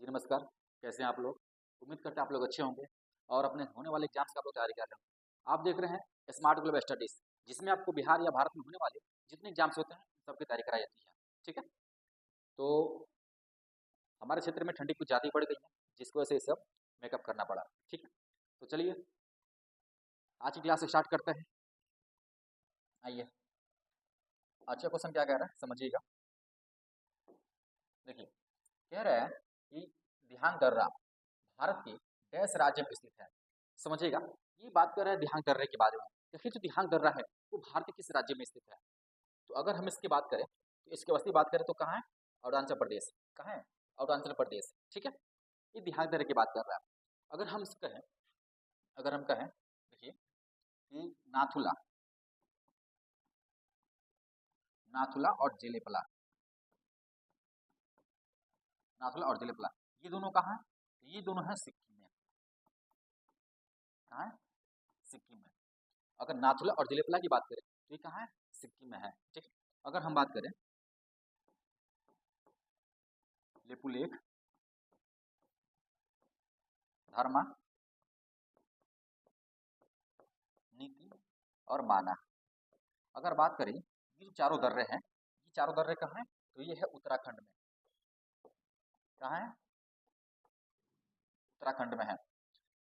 जी नमस्कार, कैसे हैं आप लोग? उम्मीद करते हैं आप लोग अच्छे होंगे और अपने होने वाले एग्जाम्स का आप लोग तैयारी कर रहे हो। आप देख रहे हैं स्मार्ट ग्लोबल स्टडीज़, जिसमें आपको बिहार या भारत में होने वाले जितने एग्जाम्स होते हैं, सबकी तैयारी कराई जाती है। ठीक है? तो हमारे क्षेत्र में ठंडी कुछ ज़्यादा ही बढ़ गई है, जिसकी वजह से ये सब मेकअप करना पड़ा। ठीक है? तो चलिए आज की क्लास स्टार्ट करते हैं। आइए, अच्छा क्वेश्चन क्या कह रहा है समझिएगा। देखिए, कह रहा है कि ध्यान दर्रा भारत के डैश राज्य में स्थित है। समझिएगा, ये बात कर रहा है ध्यान दर्रे के बारे में। देखिए, जो ध्यान दर्रा है वो भारत के किस राज्य में स्थित है। तो अगर हम इसकी बात करें, तो इसकी वस्ती बात करें तो कहाँ है? अरुणाचल प्रदेश। कहाँ है? अरुणाचल प्रदेश। ठीक है, ये ध्यान दर्रे की बात कर रहा है। अगर हम कहें, देखिए कि नाथुला, और जेलेपला, नाथुला और जेलेपला, ये दोनों कहाँ है? तो ये दोनों है सिक्किम में। कहाँ है? सिक्किम में। अगर नाथुला और जेलेपला की बात करें तो ये कहाँ है? सिक्किम में है। ठीक है, अगर हम बात करें लेपुलेख, धर्मा, नीति और माना, अगर बात करें ये जो चारों दर्रे हैं, ये चारों दर्रे कहाँ हैं? तो ये है उत्तराखंड में। कहाँ है? उत्तराखंड में है।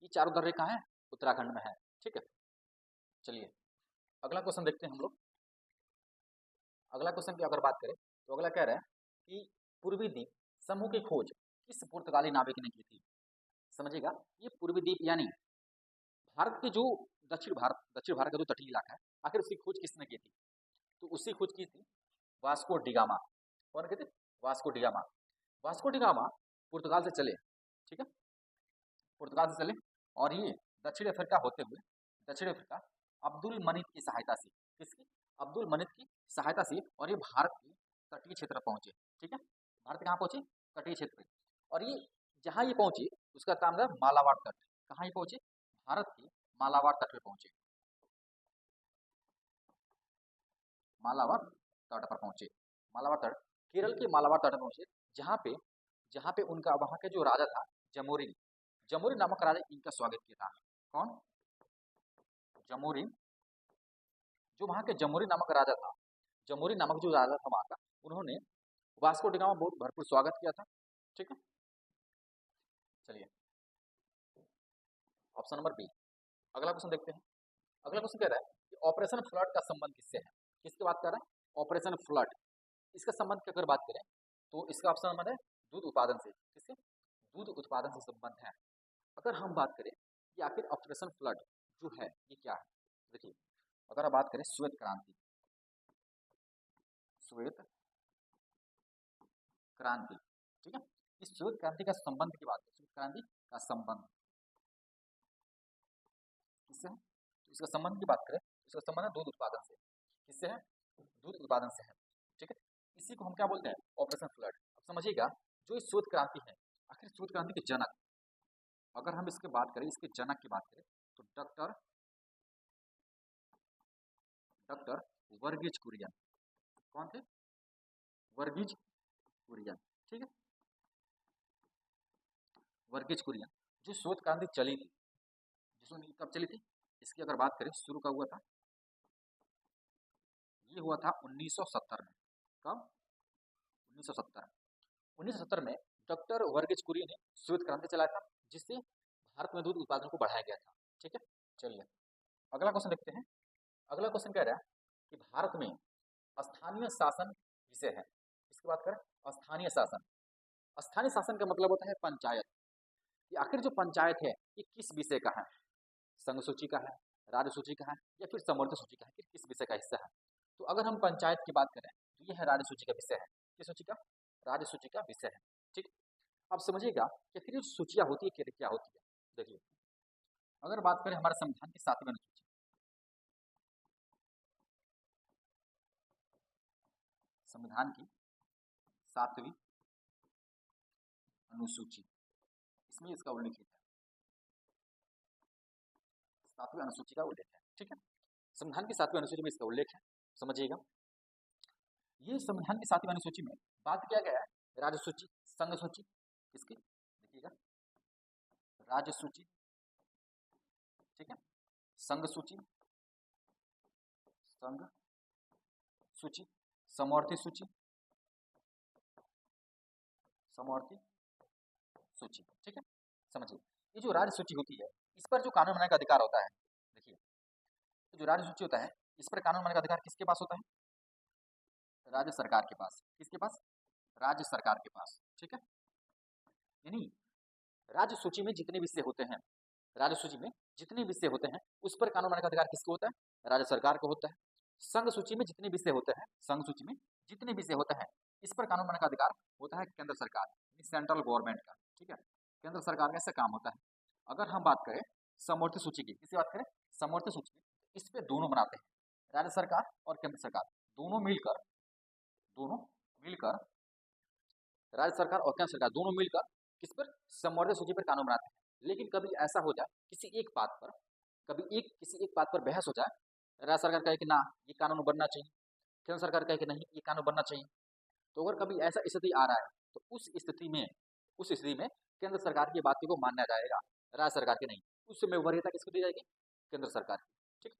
ये चारों दर्रे कहाँ हैं? उत्तराखंड में है। ठीक है, चलिए अगला क्वेश्चन देखते हैं हम लोग। अगला क्वेश्चन की अगर बात करें तो अगला कह रहा है कि पूर्वी द्वीप समूह की खोज किस पुर्तगाली नाविक ने की थी। समझिएगा, ये पूर्वी द्वीप यानी भारत के जो दक्षिण भारत का जो तटीय इलाका है, आखिर उसकी खोज किसने की थी? तो उसकी खोज की थी वास्को डिगामा। कौन कहते? Vasco da Gama. वास्को डिगामा पुर्तगाल से चले। ठीक है, पुर्तगाल से चले और ये दक्षिण अफ्रीका होते हुए, दक्षिण अफ्रीका अब्दुल मनित की सहायता से, किसकी? अब्दुल मनित की सहायता से, और ये भारत के तटीय क्षेत्र पहुंचे। ठीक है, भारत कहाँ पहुंचे? तटीय क्षेत्र। और ये जहाँ ये पहुंचे उसका नाम था मालाबार तट। कहाँ ये पहुंचे? भारत के मालाबार तट पे पहुंचे। मालाबार तट पर पहुंचे। मालाबार तट, केरल के मालाबार तट पर पहुंचे, जहाँ पे उनका वहाँ के जो राजा था जमोरिन, जमोरिन नामक राजा इनका स्वागत किया था। कौन? जमोरिन। जो वहाँ के जमोरिन नामक राजा था, जमोरिन नामक जो राजा था वहाँ का, उन्होंने वास्को डिगामा बहुत भरपूर स्वागत किया था। ठीक है, चलिए ऑप्शन नंबर बी। अगला क्वेश्चन देखते हैं। अगला क्वेश्चन कह रहा है कि ऑपरेशन फ्लड का संबंध किससे है? किसकी बात कर रहा है? Operation flood. इसका संबंध की अगर बात करें तो इसका ऑप्शन नंबर है दूध उत्पादन से। किससे? दूध उत्पादन से संबंध है। अगर हम बात करें कि आखिर ऑपरेशन फ्लड जो है ये क्या है, देखिए अगर हम बात करें श्वेत क्रांति, श्वेत क्रांति, ठीक है, इस श्वेत क्रांति का संबंध की बात करें, श्वेत क्रांति का संबंध किससे है? तो इसका संबंध की बात करें तो इसका संबंध है दूध उत्पादन से। किससे है? दूध उत्पादन से है। ठीक है, इसी को हम क्या बोलते हैं? Operation flood. अब समझिएगा, जो इस श्वेत क्रांति है, आखिर श्वेत क्रांति के जनक, अगर हम इसकी बात करें, इसके जनक की बात करें तो डॉक्टर डॉक्टर वर्गीज कुरियन। कौन थे? वर्गीज कुरियन। ठीक है, वर्गीज कुरियन। जो श्वेत क्रांति चली थी, जिसमें कब चली थी, इसकी अगर बात करें शुरू कब हुआ था, ये हुआ था 1970 में। कब? 1970। 1970 में डॉक्टर वर्गीज कुरियन ने श्वेत क्रांति चलाया था, जिससे भारत में दूध उत्पादन को बढ़ाया गया था। ठीक है, चलिए अगला क्वेश्चन देखते हैं। अगला क्वेश्चन कह रहा है कि भारत में स्थानीय शासन विषय है। इसकी बात करें, स्थानीय शासन। स्थानीय शासन का मतलब होता है पंचायत। ये आखिर जो पंचायत है ये किस विषय का है? संघ सूची का है, राज्य सूची का है, या फिर समवर्ती सूची का है, कि किस विषय का हिस्सा है? तो अगर हम पंचायत की बात करें तो ये है राज्य सूची का विषय है। किस सूची का? राज्य सूची का विषय है। ठीक, अब समझिएगा कि फिर सूचियां होती है क्या होती है। देखिए अगर बात करें हमारे संविधान की 7वीं अनुसूची, संविधान की 7वीं अनुसूची, इसमें इसका उल्लेख है, 7वीं अनुसूची का उल्लेख है। ठीक है, संविधान की 7वीं अनुसूची में इसका उल्लेख है। समझिएगा, ये संविधान की 7वीं अनुसूची में बात किया गया है राज्य सूची, संघ सूची, किसकी? देखिएगा, राज्य सूची, ठीक है, संघ सूची, संघ सूची, समवर्ती सूची, समवर्ती सूची, ठीक है। समझिए, ये जो राज्य सूची होती है इस पर जो कानून बनाने का अधिकार होता है, देखिए तो जो राज्य सूची होता है इस पर कानून बनाने का अधिकार किसके पास होता है? राज्य सरकार के पास। किसके पास? राज्य सरकार के पास, ठीक है। यानी राज्य सूची में जितने विषय होते हैं, राज्य सूची में जितने विषय होते हैं उस पर कानून बनाने का अधिकार किसको होता है? राज्य सरकार को होता है। संघ सूची में जितने विषय होते हैं, संघ सूची में जितने विषय होते हैं इस पर कानून बनाने का अधिकार होता है केंद्र सरकार, सेंट्रल गवर्नमेंट का, ठीक है। केंद्र सरकार का ऐसा काम होता है। अगर हम बात करें समवर्ती सूची की, किसकी बात करें? समवर्ती सूची की, इस पे दोनों बनाते हैं, राज्य सरकार और केंद्र सरकार, दोनों मिलकर राज्य सरकार और केंद्र सरकार दोनों मिलकर किस पर? समवर्ती सूची पर कानून बनाते हैं। लेकिन कभी ऐसा हो जाए किसी एक बात पर, किसी एक बात पर बहस हो जाए, राज्य सरकार कहे कि ना ये कानून बनना चाहिए, केंद्र सरकार कहे कि नहीं ये कानून बनना चाहिए, तो अगर कभी ऐसा स्थिति आ रहा है तो उस स्थिति में केंद्र सरकार की बातों को मानना जाएगा, राज्य सरकार की नहीं। उस समय वरीयता किसको दी जाएगी? केंद्र सरकार की, ठीक।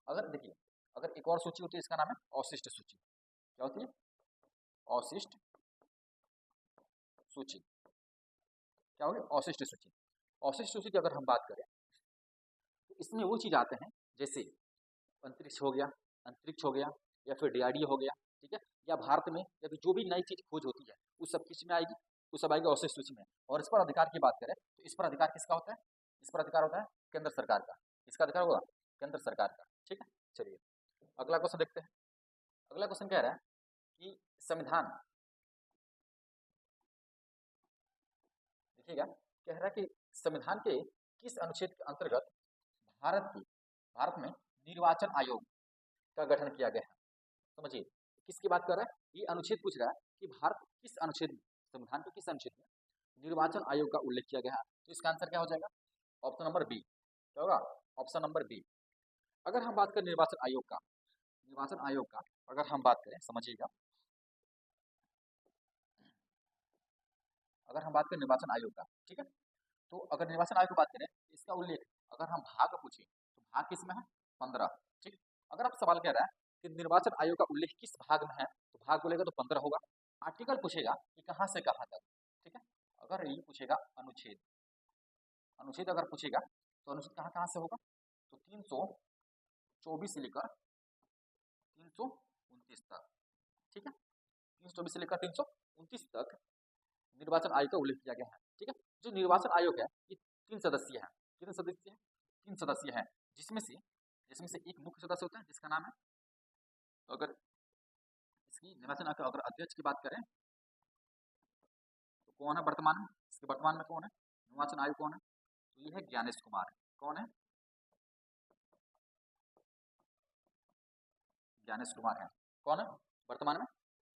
अगर देखिए, अगर एक और सूची होती है इसका नाम है अवशिष्ट सूची। क्या होती है? अवशिष्ट सूची। क्या होगी? अवशिष्ट सूची। अवशिष्ट सूची की अगर हम बात करें तो इसमें वो चीज आते हैं जैसे अंतरिक्ष हो गया या फिर डीआरडीओ हो गया, ठीक है, या भारत में या फिर जो भी नई चीज खोज होती है उस सब किस में आएगी? उस सब आएगी अवशिष्ट सूची में। और इस पर अधिकार की बात करें तो इस पर अधिकार किसका होता है? इस पर अधिकार होता है केंद्र सरकार का। इसका अधिकार होगा केंद्र सरकार का, ठीक है। चलिए अगला क्वेश्चन देखते हैं। अगला क्वेश्चन कह रहा है कि संविधान, देखिएगा, कह रहा है कि संविधान के किस अनुच्छेद के अंतर्गत भारत में निर्वाचन आयोग का गठन किया गया है? समझिए किसकी बात कर रहा है? ये अनुच्छेद पूछ रहा है कि भारत किस अनुच्छेद में, संविधान के किस अनुच्छेद में निर्वाचन आयोग का उल्लेख किया गया है। तो इसका आंसर क्या हो जाएगा? Option number B. क्या होगा? Option number B. अगर हम बात करें निर्वाचन आयोग का अगर हम बात करें, समझिएगा, अगर हम बात करें निर्वाचन आयोग का, ठीक है, तो अगर निर्वाचन आयोग की बात करें इसका उल्लेख, अगर हम भाग पूछे तो भाग किसमें है? 15, ठीक। अगर आप सवाल कह रहा है कि निर्वाचन आयोग का उल्लेख किस भाग में है, तो भाग बोलेगा तो 15 होगा। आर्टिकल पूछेगा कि कहाँ से कहाँ तक, ठीक है। अगर ये पूछेगा अनुच्छेद अगर पूछेगा तो अनुच्छेद कहाँ कहाँ से होगा? तो 324 से लेकर 329 तक, ठीक है। 324 से लेकर 329 तक निर्वाचन आयोग का उल्लेख किया गया है, ठीक है। जो निर्वाचन आयोग है ये 3 सदस्यीय है। कितने सदस्य हैं? 3 सदस्य हैं, जिसमें से एक मुख्य सदस्य होता है जिसका नाम है, तो अगर इसकी निर्वाचन आयोग अगर अध्यक्ष की बात करें तो कौन है वर्तमान में? इसके वर्तमान में कौन है निर्वाचन आयोग? कौन है? तो ये है ज्ञानेश कुमार। कौन है? ज्ञानेश कुमार है। कौन है वर्तमान में?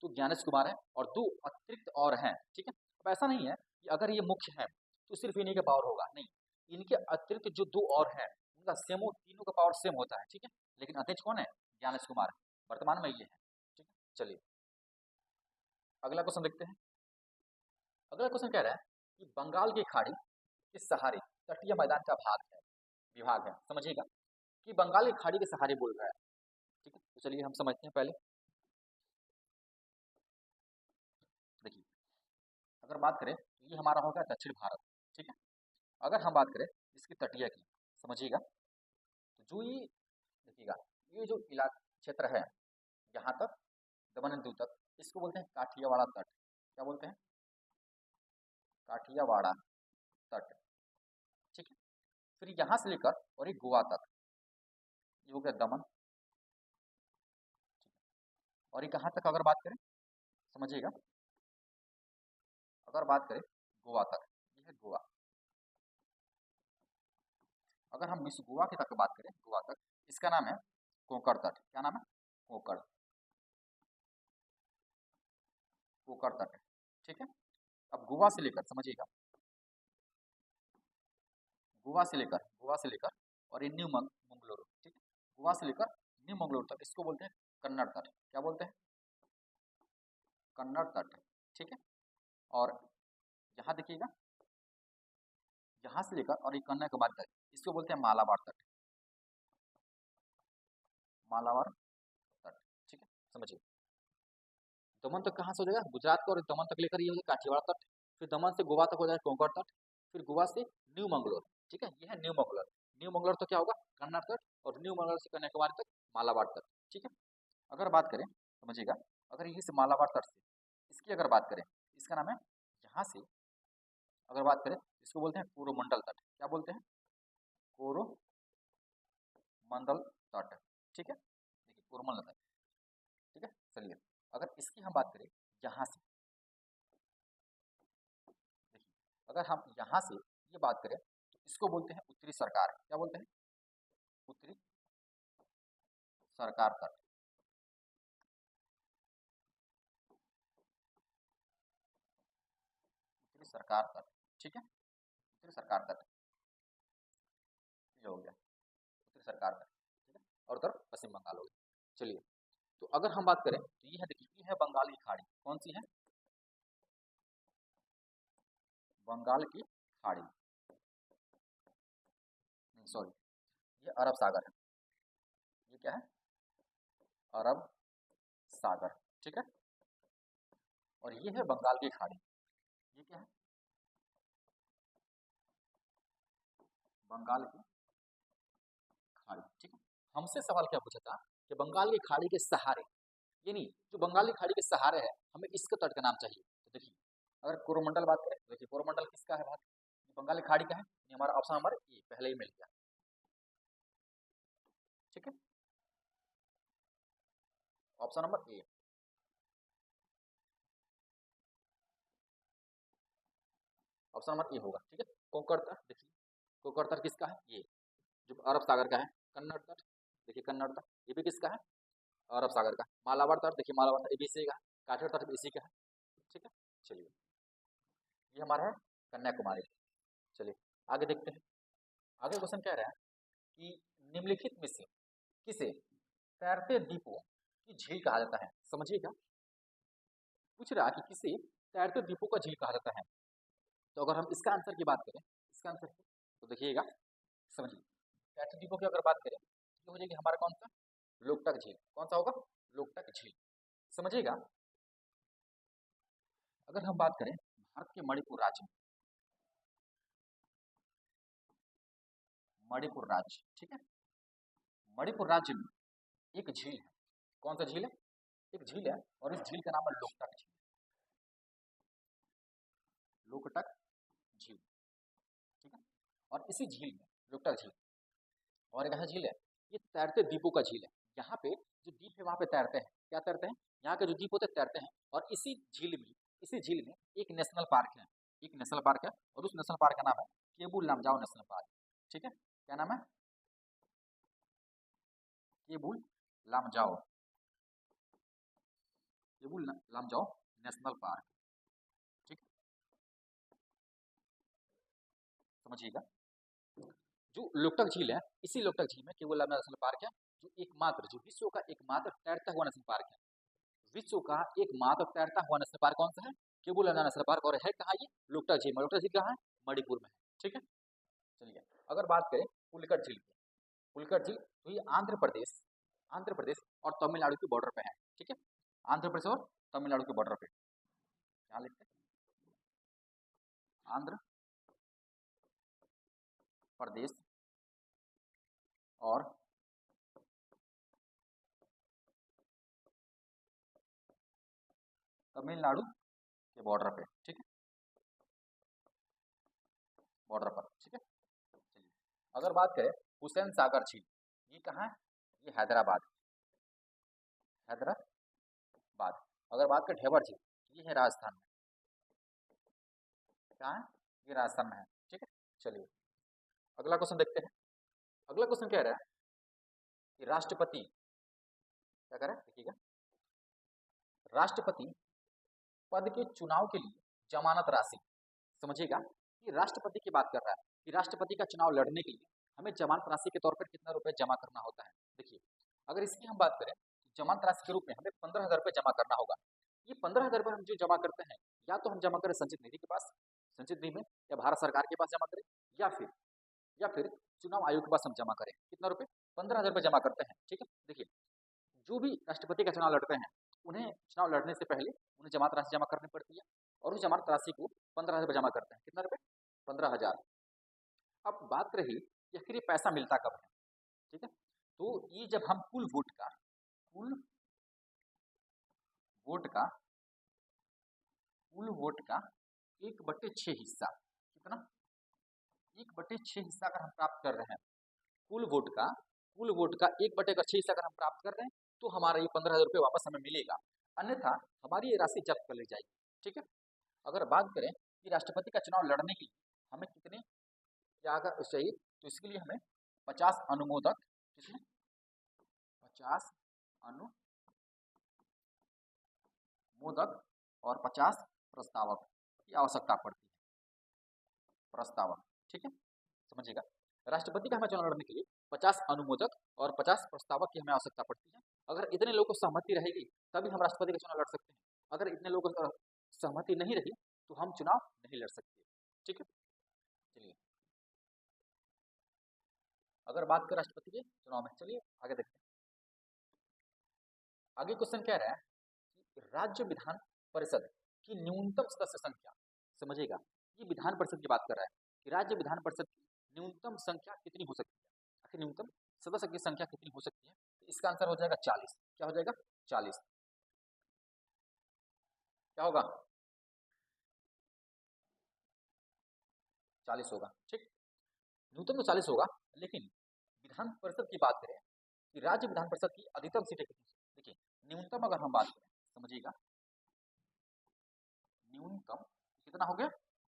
तो ज्ञानेश कुमार है और 2 अतिरिक्त और हैं, ठीक है। अब ऐसा नहीं है कि अगर ये मुख्य है तो सिर्फ इन्हीं का पावर होगा, नहीं, इनके अतिरिक्त जो 2 और हैं उनका सेम, तीनों का पावर सेम होता है, ठीक है। लेकिन अध्यक्ष कौन है? ज्ञानेश कुमार वर्तमान में ये है, ठीक है। चलिए अगला क्वेश्चन देखते हैं। अगला क्वेश्चन कह रहा है कि बंगाल की खाड़ी के सहारे तटीय मैदान का विभाग है। समझिएगा कि बंगाल की खाड़ी के सहारे बोल रहा है, ठीक है। तो चलिए हम समझते हैं पहले। देखिए अगर बात करें तो ये हमारा होगा दक्षिण भारत, ठीक है। अगर हम बात करें इसकी तटीय की, समझिएगा, तो जो ये देखिएगा ये जो इलाका क्षेत्र है यहाँ तक दमन एंड दीव तक, इसको बोलते हैं काठियावाड़ा तट। क्या बोलते हैं? काठियावाड़ा तट, ठीक है। फिर यहाँ से लेकर और ये गोवा तक, ये हो गया दमन, ठीक है। और ये कहाँ तक अगर बात करें, समझिएगा, अगर बात करें गोवा तक, ये है गोवा। अगर हम इस गोवा की तक बात करें, गोवा तक, इसका नाम है कोंकण तट। क्या नाम है? कोंकण तट, ठीक है। अब गोवा से लेकर, समझिएगा, गोवा से लेकर और ये न्यू मंगलुरु, ठीक है, गोवा से लेकर न्यू मंगलुरु तक इसको बोलते हैं कन्नड़ तट। क्या बोलते हैं? कन्नड़ तट, ठीक है। और यहाँ देखिएगा यहाँ से लेकर और ये कन्याकुमारी तक, इसको बोलते हैं मालाबार तट, मालाबार तट, ठीक है, समझिए। दमन तक कहाँ से हो जाएगा, गुजरात को, और दमन तक लेकर ये हो जाएगा काठियावाड़ तट, फिर दमन से गोवा तक हो जाएगा कोंकण तट, फिर गोवा से न्यू मंगलोर, ठीक है, ये है न्यू मंगलोर। न्यू मंगलोर तो क्या होगा, कन्नड़ तट, और न्यू मंगलोर से कन्याकुमारी तक मालाबार तट, ठीक है। अगर बात करें, समझिएगा, अगर यही से मालाबार तट से इसकी अगर बात करें, इसका नाम है, यहाँ से अगर बात करें, इसको बोलते हैं कोरोमंडल तट, क्या बोलते हैं, कोरोमंडल तट, ठीक है, देखिए कोरोमंडल तट, ठीक है। चलिए, अगर इसकी हम बात करें यहाँ से, देखिए, अगर हम यहाँ से ये बात करें तो इसको बोलते हैं उत्तरी सरकार, क्या बोलते हैं, उत्तरी सरकार तट, उत्तरी सरकार तट, ठीक है, उत्तरी सरकार तट, ये हो गया उत्तरी सरकार तट, ठीक है, और उधर पश्चिम बंगाल हो गया। चलिए, तो अगर हम बात करें तो ये है, देखिए, ये है बंगाल की खाड़ी, कौन सी है, बंगाल की खाड़ी, सॉरी, ये अरब सागर है, ये क्या है, अरब सागर, ठीक है, और ये है बंगाल की खाड़ी, ये क्या है, बंगाल की खाड़ी, ठीक है। हमसे सवाल क्या पूछा था कि बंगाल की खाड़ी के सहारे, ये नहीं, जो बंगाल की खाड़ी के सहारे है, हमें इसके तट का नाम चाहिए। तो देखिए, अगर कोरोमंडल बात करें तो देखिए कोरोमंडल किसका है भाग, बंगाल की खाड़ी का है, ये हमारा ऑप्शन नंबर ए पहले ही मिल गया, ठीक है, option number A, option number A होगा, ठीक है। कोंकण तट, देखिए कोंकण तट किसका है, ये जो अरब सागर का है, कन्नड़ तट, देखिए कन्नड़ तट, ये भी किसका है, अरब सागर का। मालाबार तट, देखिए मालाबार तट ये भी इसी का है, काठियावाड़ तट भी इसी का है, ठीक है। चलिए, ये हमारा है कन्याकुमारी। चलिए, आगे देखते हैं, आगे क्वेश्चन कह रहा है कि निम्नलिखित में से किसे तैरते द्वीपों की झील कहा जाता है, समझिएगा, पूछ रहा है कि किसे तैरते द्वीपों का झील कहा जाता है। तो अगर हम इसका आंसर की बात करें, इसका आंसर तो देखिएगा, समझिए, तैरते द्वीपों की अगर बात करें, ये हो जाएगी हमारा कौन सा, लोकटक झील, कौन सा होगा, लोकटक झील, समझिएगा। अगर हम बात करें भारत के मणिपुर राज्य में, मणिपुर राज्य, ठीक है, मणिपुर राज्य में एक झील है, कौन सा झील है, एक झील है, और इस झील का नाम है लोकटक झील, लोकटक झील, ठीक है। और इसी झील में, लोकटक झील, और एक ऐसा झील है, ये तैरते द्वीपों का झील है, यहाँ पे जो द्वीप है वहाँ पे तैरते हैं, क्या तैरते हैं, यहाँ के जो द्वीप होते हैं तैरते हैं, और इसी झील में एक नेशनल पार्क है, एक नेशनल पार्क है, और उस नेशनल पार्क का नाम है केबुल लामजाओ नेशनल पार्क, ठीक है, क्या नाम है, केबुल लामजाओ, केबुल लामजाओ नेशनल पार्क, ठीक है, समझिएगा। जो लोकटक झील है, इसी लोकटक झील में केवल नेशनल पार्क है, जो एकमात्र, जो विश्व का एकमात्र तैरता हुआ नेशनल पार्क है, विश्व का एकमात्र तैरता हुआ नेशनल पार्क कौन सा है, केबुल नेशनल पार्क, और है कहाँ ये, लोकटक झील में, लोकटक झील कहाँ है, मणिपुर में है, ठीक है। चलिए, अगर बात करें पुलिकट झील की, पुलिकट झील तो ये आंध्र प्रदेश और तमिलनाडु के बॉर्डर पे है, ठीक है, आंध्र प्रदेश और तमिलनाडु के बॉर्डर पे, क्या लिखते हैं, आंध्र प्रदेश और तमिलनाडु के बॉर्डर पे, ठीक है, बॉर्डर पर, ठीक है। चलिए, अगर बात करें हुसैन सागर झील, ये कहाँ है, ये हैदराबाद, हैदराबाद। अगर बात करें ढेबर झील, ये है राजस्थान में, कहाँ है, ये राजस्थान में है, ठीक है। चलिए, अगला क्वेश्चन देखते हैं, अगला क्वेश्चन कह रहा है कि राष्ट्रपति, क्या कह रहा है, देखिएगा, राष्ट्रपति पद के चुनाव के लिए जमानत राशि, समझिएगा, कि राष्ट्रपति की बात कर रहा है कि राष्ट्रपति का चुनाव लड़ने के लिए हमें जमानत राशि के तौर पर कितना रुपए जमा करना होता है। देखिए, अगर इसकी हम बात करें तो जमानत राशि के रूप में हमें 15,000 रुपये जमा करना होगा। ये 15,000 रुपये हम जो जमा करते हैं, या तो हम जमा करें संचित निधि के पास, संचित निधि में, या भारत सरकार के पास जमा करें, या फिर या फिर चुनाव आयोग के पास हम जमा करें। कितना रुपये? 15,000 रुपये जमा करते हैं। ठीक है, देखिए जो भी राष्ट्रपति का चुनाव लड़ते हैं उन्हें चुनाव लड़ने से पहले उन्हें जमात राशि जमा करनी पड़ती है और उस जमात राशि को 15,000 जमा करते हैं। कितना रुपये? 15,000। अब बात रही कि आखिर ये पैसा मिलता कब है। ठीक है, तो ये जब हम कुल वोट का 1/6 हिस्सा, कितना? 1/6 हिस्सा अगर हम प्राप्त कर रहे हैं कुल वोट का 1/6 हिस्सा अगर हम प्राप्त कर रहे हैं तो हमारा ये 15,000 रुपये वापस हमें मिलेगा, अन्यथा हमारी ये राशि जब्त कर ली जाएगी। ठीक है, अगर बात करें कि राष्ट्रपति का चुनाव लड़ने के लिए हमें कितने क्या चाहिए, तो इसके लिए हमें 50 अनुमोदक, कितने? 50 अनुमोदक और 50 प्रस्तावक की आवश्यकता पड़ती है। प्रस्तावक, ठीक है, समझिएगा। राष्ट्रपति का हमें चुनाव लड़ने के लिए 50 अनुमोदक और 50 प्रस्तावक की हमें आवश्यकता पड़ती है। अगर इतने लोगों को सहमति रहेगी तभी हम राष्ट्रपति का चुनाव लड़ सकते हैं। अगर इतने लोगों को सहमति नहीं रही तो हम चुनाव नहीं लड़ सकते। ठीक है, चलिए अगर बात करें राष्ट्रपति के चुनाव में, चलिए आगे देखते हैं। आगे क्वेश्चन कह रहा है कि राज्य विधान परिषद की न्यूनतम सदस्य संख्या, समझिएगा ये विधान परिषद की बात कर रहा है कि राज्य विधान परिषद की न्यूनतम संख्या कितनी हो सकती है। आखिर न्यूनतम सदस्य की संख्या कितनी हो सकती है, तो इसका आंसर हो जाएगा 40। क्या हो जाएगा? 40। क्या होगा? 40 होगा। ठीक, न्यूनतम तो 40 होगा, लेकिन विधान परिषद की बात करें कि राज्य विधान परिषद की अधिकतम सीटें कितनी? देखिए न्यूनतम अगर हम बात करें, समझिएगा न्यूनतम कितना हो गया?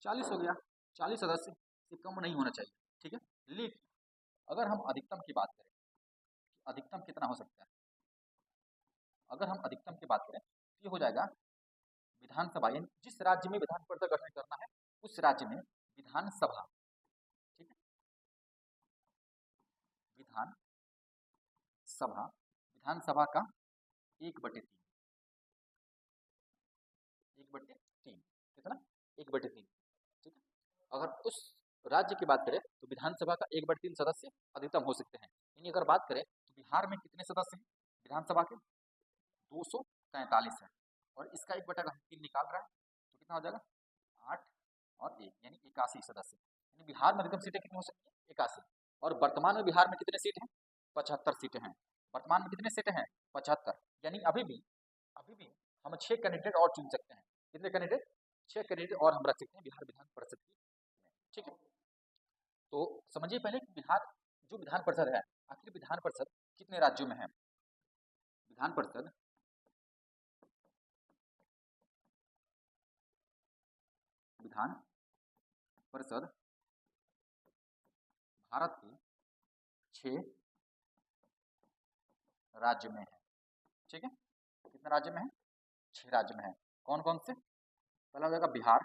40 हो गया। 40 सदस्य से कम नहीं होना चाहिए। ठीक है, लेकिन अगर हम अधिकतम की बात करें कि अधिकतम कितना हो सकता है, अगर हम अधिकतम की बात करें तो ये हो जाएगा विधानसभा, यानी जिस राज्य में विधान परिषद गठन करना है उस राज्य में विधानसभा, ठीक है, विधानसभा का 1/3, 1/3 कितना? 1/3। ठीक है, अगर उस राज्य की बात करें तो विधानसभा का 1/3 सदस्य अधिकतम हो सकते हैं। यानी अगर बात करें तो बिहार में कितने सदस्य हैं विधानसभा के? 243 है, और इसका 1/3 निकाल रहा है तो कितना हो जाएगा? 8 और 1 यानी 81 सदस्य। यानी बिहार में अधिकतम सीटें कितनी हो सकती है? 81। और वर्तमान में बिहार में कितने सीट हैं? 75 सीटें हैं। वर्तमान में कितने सीटें हैं? 75। यानी अभी भी हम 6 कैंडिडेट और चुन सकते हैं। कितने कैंडिडेट? 6 कैंडिडेट और हम रख सकते हैं बिहार विधान परिषद की। ठीक है, तो समझिए पहले कि बिहार जो विधान परिषद है, आखिर विधान परिषद कितने राज्यों में है? विधान परिषद भारत के 6 राज्य में है। ठीक है, कितने राज्य में है? 6 राज्य में है। कौन कौन से? पहला हो जाएगा बिहार,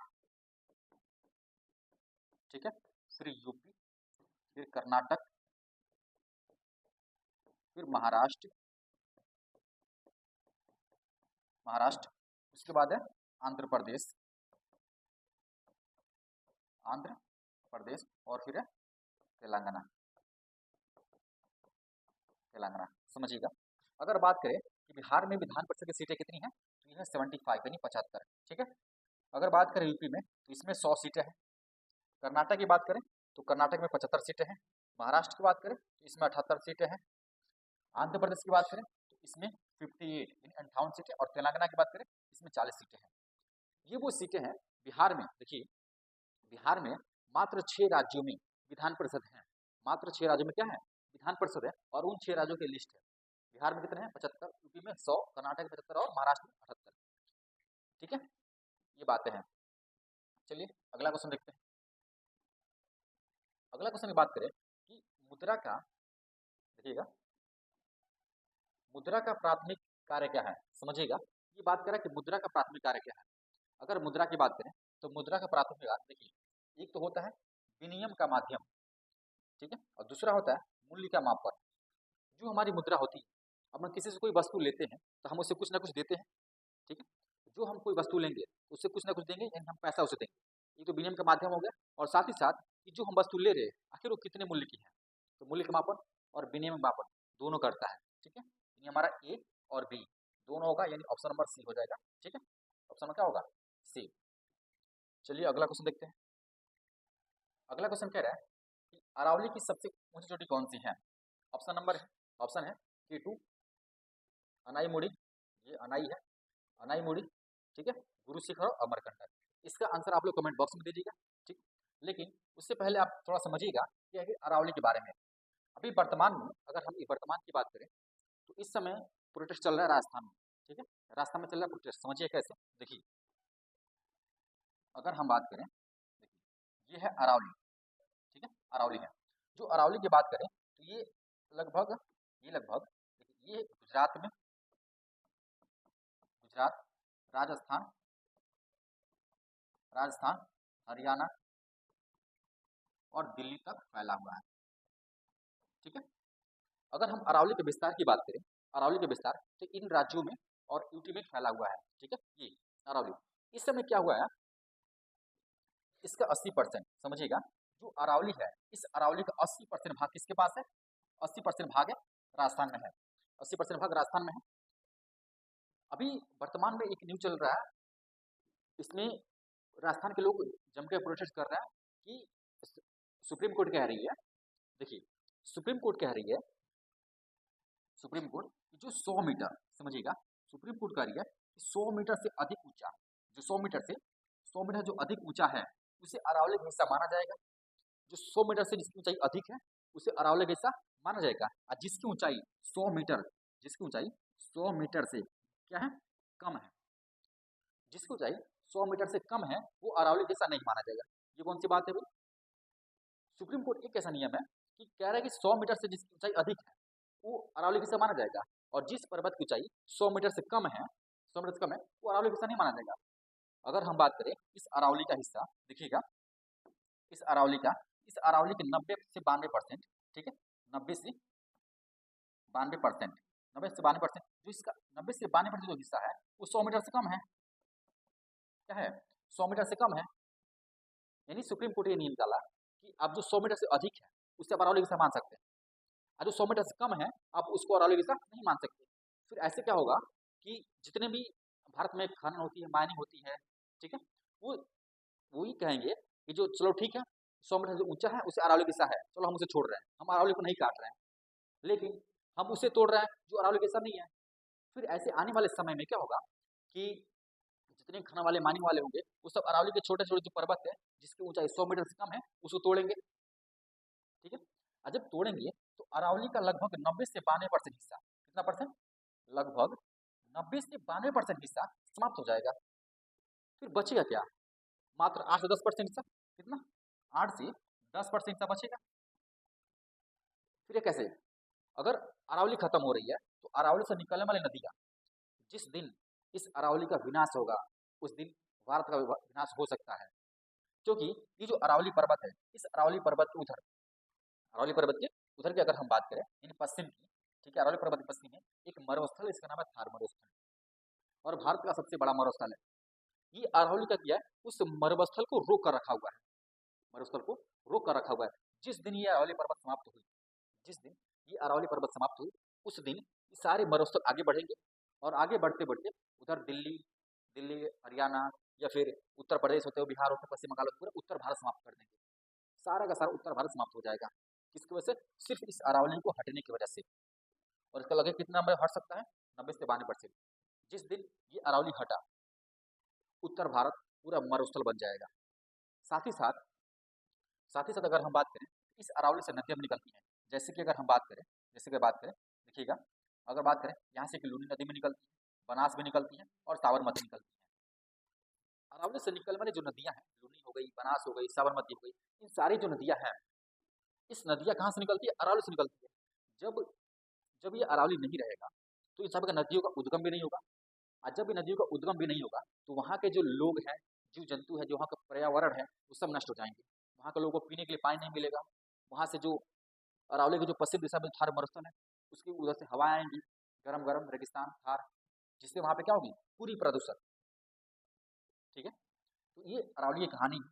ठीक है, फिर यूपी, फिर कर्नाटक, फिर महाराष्ट्र, उसके बाद है आंध्र प्रदेश, और फिर है तेलंगाना। समझिएगा, अगर बात करें कि बिहार में विधान परिषद की सीटें कितनी हैं, तो यह है 75 यानी 75। ठीक है, अगर बात करें यूपी में तो इसमें 100 सीटें हैं। कर्नाटक की बात करें तो कर्नाटक में 75 सीटें हैं। महाराष्ट्र की बात करें तो इसमें 78 सीटें हैं। आंध्र प्रदेश की बात करें तो इसमें 58 यानी 58 सीटें, और तेलंगाना की बात करें इसमें 40 सीटें हैं। ये वो सीटें हैं बिहार में। देखिए बिहार में मात्र 6 राज्यों में विधान परिषद है। मात्र 6 राज्यों में क्या है? विधान परिषद है, और उन 6 राज्यों की लिस्ट है। बिहार में कितने हैं? 75, यूपी में 100, कर्नाटक में 75 और महाराष्ट्र में 78। ठीक है, ये बातें हैं। चलिए अगला क्वेश्चन देखते हैं। अगला क्वेश्चन की बात करें कि मुद्रा का, देखिएगा मुद्रा का प्राथमिक कार्य क्या है। समझिएगा, ये बात कर रहा है कि मुद्रा का प्राथमिक कार्य क्या है। अगर मुद्रा की बात करें तो मुद्रा का प्राथमिक कार्य, देखिए एक तो होता है विनिमय का माध्यम, ठीक है, और दूसरा होता है मूल्य का मापन। जो हमारी मुद्रा होती है, अब हम किसी से कोई वस्तु लेते हैं तो हम उससे कुछ ना कुछ देते हैं। ठीक है, जो हम कोई वस्तु लेंगे उससे कुछ ना कुछ देंगे, यानी हम पैसा उसे देंगे। ये तो विनिमय का माध्यम हो गया, और साथ ही साथ कि जो हम वस्तु ले रहे हैं आखिर वो कितने मूल्य की है। तो मूल्य का मापन और विनिमय मापन दोनों करता है। ठीक है, ये हमारा ए और बी दोनों होगा, यानी ऑप्शन नंबर सी हो जाएगा। ठीक है, ऑप्शन में क्या होगा, सी। चलिए अगला क्वेश्चन देखते हैं। अगला क्वेश्चन कह रहा है कि अरावली की सबसे ऊंची चोटी कौन सी है। ऑप्शन है K2 अनाईमुड़ी, ये अनाई है, अनाईमुड़ी, ठीक है, गुरु शिखर और अमरकंटक। इसका आंसर आप लोग कमेंट बॉक्स में दे दीजिएगा। ठीक, लेकिन उससे पहले आप थोड़ा समझिएगा कि आखिर अरावली के बारे में। अभी वर्तमान में अगर हम वर्तमान की बात करें तो इस समय प्रोटेस्ट चल रहा है राजस्थान में। ठीक है, राजस्थान में चल रहा है प्रोटेस्ट, समझिए कैसे। देखिए अगर हम बात करें, देखिए ये है अरावली, ठीक है, अरावली है। जो अरावली की बात करें तो ये लगभग देखिए ये गुजरात, राजस्थान, हरियाणा और दिल्ली तक फैला हुआ है। ठीक है, अगर हम अरावली के विस्तार की बात करें, अरावली के विस्तार तो इन राज्यों में और यूटी में फैला हुआ है। ठीक है, ये अरावली इस समय क्या हुआ है, इसका 80% समझिएगा। जो अरावली है, इस अरावली का 80% भाग किसके पास है, 80% भाग है राजस्थान में है, 80% भाग राजस्थान में है। अभी वर्तमान में एक न्यूज चल रहा है, इसमें राजस्थान के लोग जम के प्रोटेस्ट कर रहे हैं कि सुप्रीम कोर्ट कह रही है, देखिए सुप्रीम कोर्ट कह रही है, सुप्रीम कोर्ट जो 100 मीटर, समझिएगा, सुप्रीम कोर्ट कह रही है कि 100 मीटर से अधिक ऊंचा, जो 100 मीटर जो अधिक ऊंचा है उसे अरावली का हिस्सा माना जाएगा। जो 100 मीटर से जिसकी ऊंचाई अधिक है उसे अरावली का हिस्सा माना जाएगा, और जिसकी ऊंचाई 100 मीटर, जिसकी ऊंचाई 100 मीटर से क्या है, कम है, जिसकी ऊंचाई 100 मीटर से कम है वो अरावली का हिस्सा नहीं माना जाएगा। ये कौन सी बात है भाई, सुप्रीम कोर्ट एक ऐसा नियम है कि कह रहा है कि 100 मीटर से जिसकी ऊंचाई अधिक है वो अरावली का हिस्सा माना जाएगा, और जिस पर्वत की ऊंचाई 100 मीटर से कम है, 100 मीटर से कम है, वो अरावली का हिस्सा नहीं माना जाएगा। अगर हम बात करें इस अरावली का हिस्सा, देखिएगा इस अरावली का, इस अरावली के 90 से 92%, ठीक है, 90 से 92%, 90 से 92%, जो इसका 90 से 92% जो हिस्सा है वो 100 मीटर से कम है, क्या है, 100 मीटर से कम है। यानी सुप्रीम कोर्ट ये नियम निकाला कि आप जो 100 मीटर से अधिक है उससे आप अरावली का हिस्सा मान सकते हैं, और जो 100 मीटर से कम है आप उसको अरावली का हिस्सा नहीं मान सकते। फिर ऐसे क्या होगा कि जितने भी भारत में खनन होती है, माइनिंग होती है, ठीक है, वो वही कहेंगे कि जो चलो ठीक है 100 मीटर से ऊंचा है उसे अरावली का हिस्सा है, चलो हम उसे छोड़ रहे हैं, हम अरावली को नहीं काट रहे हैं, लेकिन हम उसे तोड़ रहे हैं जो अरावली का हिस्सा नहीं है। फिर ऐसे आने वाले समय में क्या होगा कि जितने खनन वाले, माइनिंग वाले होंगे वो सब अरावली के छोटे छोटे जो पर्वत है जिसकी ऊंचाई 100 मीटर से कम है उसको तोड़ेंगे। ठीक है, और जब तोड़ेंगे तो अरावली का लगभग 90 से 92% हिस्सा, कितना परसेंट, लगभग 90 से 92% हिस्सा समाप्त हो जाएगा। फिर बचेगा क्या, मात्र 8 से 10% हिस्सा, कितना, 8 से 10% हिस्सा बचेगा। फिर ये कैसे, अगर अरावली खत्म हो रही है तो अरावली से निकलने वाली नदियां, जिस दिन इस अरावली का विनाश होगा उस दिन भारत का विनाश हो सकता है। क्योंकि ये जो अरावली पर्वत है, इस अरावली पर्वत के उधर, अरावली पर्वत के उधर की अगर हम बात करें यानी पश्चिम की, ठीक है, अरावली पर्वत के पश्चिम में एक मरुस्थल है, इसका नाम है थार मरुस्थल, और भारत का सबसे बड़ा मरुस्थल है। ये अरावली का किया है, उस मरुस्थल को रोक कर रखा हुआ है, मरुस्थल को रोक कर रखा हुआ है। जिस दिन ये अरावली पर्वत समाप्त हुई, जिस दिन ये अरावली पर्वत समाप्त हुई उस दिन ये सारे मरुस्थल आगे बढ़ेंगे, और आगे बढ़ते बढ़ते उधर दिल्ली, हरियाणा या फिर उत्तर प्रदेश होते हुए बिहार होते पश्चिम बंगाल होते पूरा उत्तर भारत समाप्त कर देंगे, सारा का सारा उत्तर भारत समाप्त हो जाएगा। किसकी वजह से, सिर्फ इस अरावली को हटने की वजह से। और इसका लगे कितना नंबर हट सकता है, 90 से 92%। जिस दिन ये अरावली हटा उत्तर भारत पूरा मरुस्थल बन जाएगा। साथ ही साथ, अगर हम बात करें इस अरावली से नदियां भी निकलती हैं, जैसे कि अगर हम बात करें, देखिएगा, अगर बात करें यहाँ से लूनी नदी में निकलती है, बनास भी निकलती है और साबरमती निकलती है। अरावली से निकलने वाली जो नदियां हैं, लूनी हो गई, बनास हो गई, साबरमती हो गई, इन सारी जो नदियां हैं, इस नदियां कहाँ से निकलती है, अरावली से निकलती है। जब जब ये अरावली नहीं रहेगा तो इन सब का नदियों का उद्गम भी नहीं होगा, और जब ये नदियों का उद्गम भी नहीं होगा तो वहाँ के जो लोग हैं, जीव जंतु है, जो वहाँ का पर्यावरण है वो सब नष्ट हो जाएंगे। वहाँ के लोगों को पीने के लिए पानी नहीं मिलेगा। वहाँ से जो अरावली की जो पश्चिम दिशा में थार मरुस्थल है उसकी उधर से हवाएं आएंगी, गरम गरम रेगिस्तान थार, जिससे वहाँ पे क्या होगी, पूरी प्रदूषण। ठीक है, तो ये अरावली की कहानी है।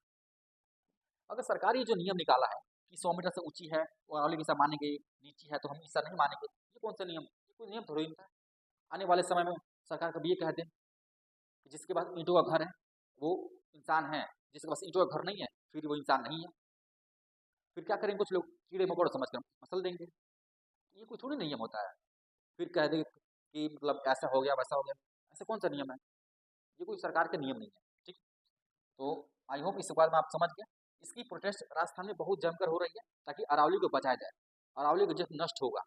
अगर सरकार ये जो नियम निकाला है कि 100 मीटर से ऊँची है और अरावली की ईसा मानेंगे, नीची है तो हम ईसा नहीं मानेंगे, ये कौन सा नियम? ये कोई नियम थोड़ी होता है। आने वाले समय में सरकार कभी ये कह दे कि जिसके पास ईंटों का घर है, वो इंसान है, जिसके पास ईंटों का घर नहीं है, फिर वो इंसान नहीं है। फिर क्या करेंगे कुछ लोग? कीड़े-मकोड़े समझ कर मसल देंगे। ये कोई थोड़ी नियम होता है। फिर कह दें कि मतलब ऐसा हो गया, वैसा हो गया, ऐसा कौन सा नियम है? ये कोई सरकार के नियम नहीं है, ठीक है? तो आई होप इस बात में आप समझ गए। इसकी प्रोटेस्ट राजस्थान में बहुत जमकर हो रही है ताकि अरावली को बचाया जाए। अरावली को जब नष्ट होगा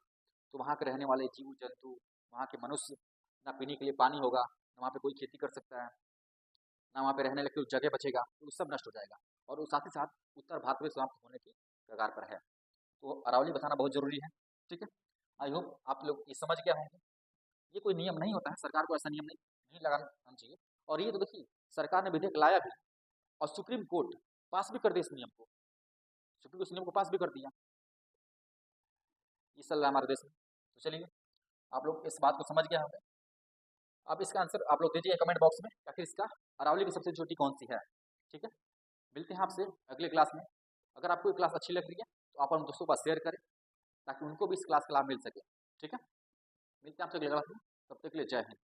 तो वहाँ के रहने वाले जीव जंतु, वहाँ के मनुष्य, ना पीने के लिए पानी होगा, ना वहाँ पे कोई खेती कर सकता है, ना वहाँ पे रहने के लिए जगह बचेगा, तो वो सब नष्ट हो जाएगा। और वो साथ ही साथ उत्तर भारत में समाप्त होने की कगार पर है। तो अरावली बचाना बहुत जरूरी है, ठीक है? आई होप आप लोग ये समझ गए होंगे। ये कोई नियम नहीं होता है, सरकार को ऐसा नियम नहीं लगाना चाहिए। और ये तो देखिए, सरकार ने विधेयक लाया भी और सुप्रीम कोर्ट पास भी कर दिया इस नियम को। सुप्रीम कोर्ट इस नियम को पास भी कर दिया। ये चल रहा है हमारे देश में। तो चलिए, आप लोग इस बात को समझ गए होंगे। अब इसका आंसर आप लोग दीजिए कमेंट बॉक्स में, आखिर इसका अरावली की सबसे छोटी कौन सी है, ठीक है? मिलते हैं आपसे अगले क्लास में। अगर आपको ये क्लास अच्छी लग रही है तो आप अपने दोस्तों के पास शेयर करें ताकि उनको भी इस क्लास का लाभ मिल सके, ठीक है? मिलते हैं आपसे अगले क्लास में, तब तक के लिए जय हिंद।